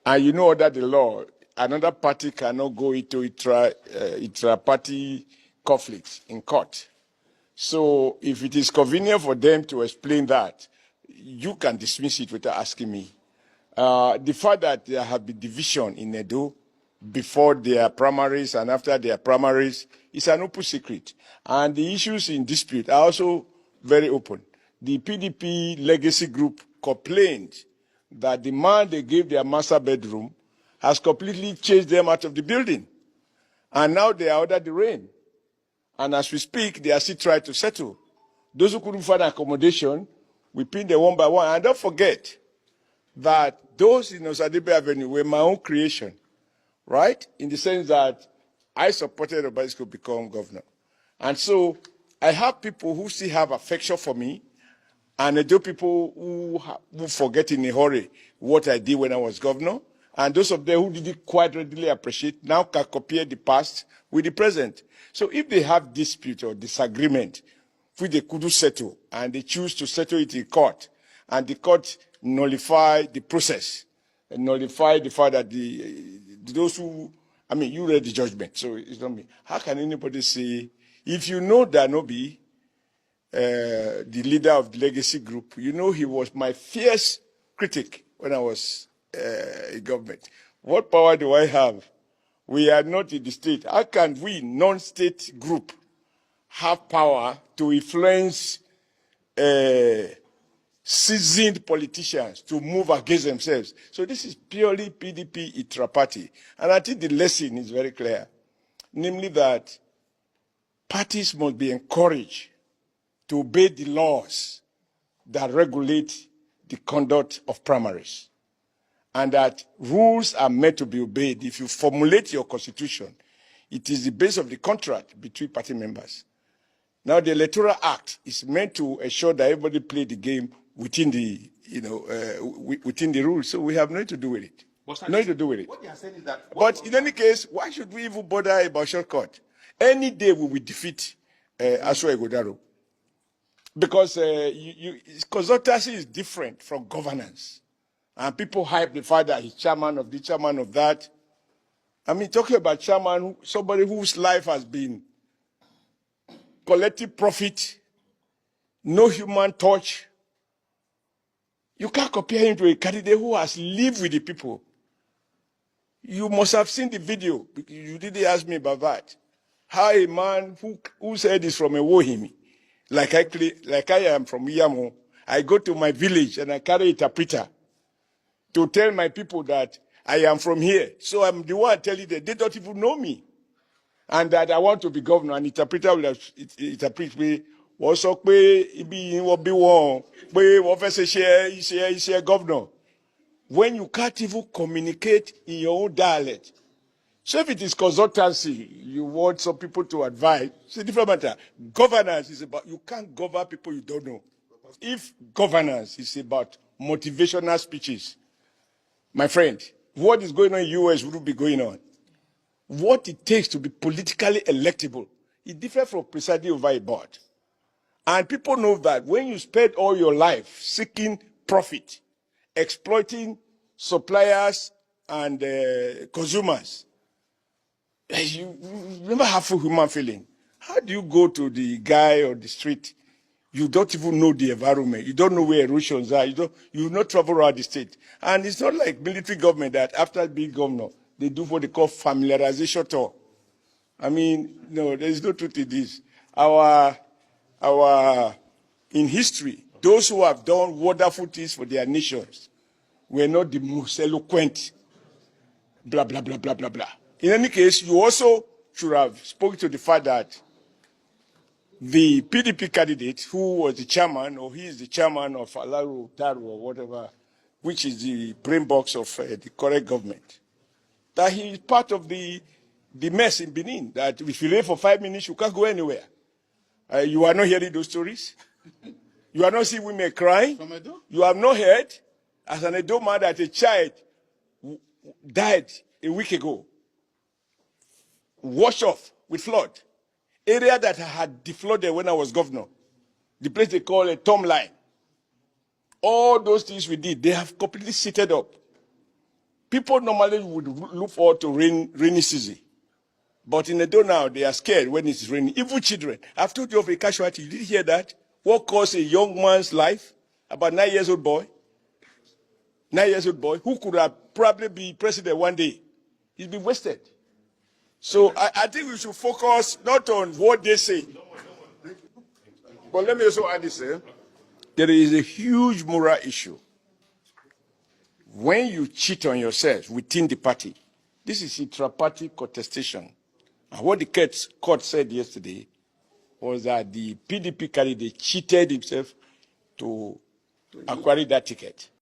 And you know that the law, another party cannot go into intra-party conflicts in court. So if it is convenient for them to explain that, you can dismiss it without asking me. The fact that there have been division in Edo before their primaries and after their primaries is an open secret. And the issues in dispute are also very open. The PDP legacy group complained that the man they gave their master bedroom has completely chased them out of the building. And now they are under the rain. And as we speak, they are still trying to settle. Those who couldn't find accommodation, we pin them one by one. And don't forget that those in Osadebe Avenue were my own creation, right? In the sense that I supported Obaseki to become governor. And so I have people who still have affection for me, and I do people who forget in a hurry what I did when I was governor. And those of them who didn't quite readily appreciate now can compare the past with the present. So if they have dispute or disagreement, which they couldn't settle, and they choose to settle it in court, and the court nullify the process, and nullify the fact that those who, I mean, you read the judgment, so it's not me. How can anybody say, if you know Danobi, the leader of the legacy group, you know he was my fierce critic when I was in government. What power do I have? We are not in the state. How can we, non-state group, have power to influence seasoned politicians to move against themselves? So this is purely PDP intra-party. And I think the lesson is very clear, namely that parties must be encouraged to obey the laws that regulate the conduct of primaries, and that rules are meant to be obeyed. If you formulate your constitution, it is the base of the contract between party members. Now, the Electoral Act is meant to ensure that everybody play the game within the, within the rules. So we have nothing to do with it. Nothing to do with it. What they are saying is that. But in any case, why should we even bother about shortcut? Any day we will defeat Osho Egodaro. Because consultancy is different from governance. And people hype the fact that he's chairman of this, chairman of that. I mean, talking about chairman, somebody whose life has been collective profit, no human touch. You can't compare him to a candidate who has lived with the people. You must have seen the video. You didn't ask me about that. How a man who said this from a Wohimi, like I am from Yamo, I go to my village and I carry a interpreter to tell my people that I am from here. So I'm the one telling them they don't even know me. And that I want to be governor. And interpreter will interpret me. Also, governor. When you can't even communicate in your own dialect. So if it is consultancy, you want some people to advise, it's a different matter. Governance is about, you can't govern people you don't know. If governance is about motivational speeches, my friend, what is going on in the US wouldn't be going on. What it takes to be politically electable is different from presiding over a board. And people know that when you spend all your life seeking profit, exploiting suppliers and consumers, you never have a human feeling. How do you go to the guy on the street? You don't even know the environment. You don't know where erosions are. You not travel around the state. And it's not like military government that after being governor, they do what they call familiarization tour. I mean, no, there is no truth in this. In history, those who have done wonderful things for their nations were not the most eloquent, blah, blah, blah, blah, blah, blah. In any case, you also should have spoken to the fact that the PDP candidate, who was the chairman, or he is the chairman of Alaru Daru or whatever, which is the brain box of the correct government, that he is part of the mess in Benin, that if you live for 5 minutes, you can't go anywhere. You are not hearing those stories. You are not seeing women crying. You have not heard, as an Edo man, that a child died a week ago, washed off with flood. Area that I had deflooded when I was governor. The place they call a Tom Line. All those things we did, they have completely seated up. People normally would look forward to rainy season. But in Edo now, they are scared when it's raining. Even children. I've told you of a casualty. Did you hear that? What caused a young man's life? About 9 years old boy. 9 years old boy who could have probably be president one day. He's been wasted. So I think we should focus not on what they say. But let me also add this. There is a huge moral issue. When you cheat on yourself within the party, this is intra-party contestation. And what the court said yesterday was that the PDP candidate cheated himself to acquire that ticket.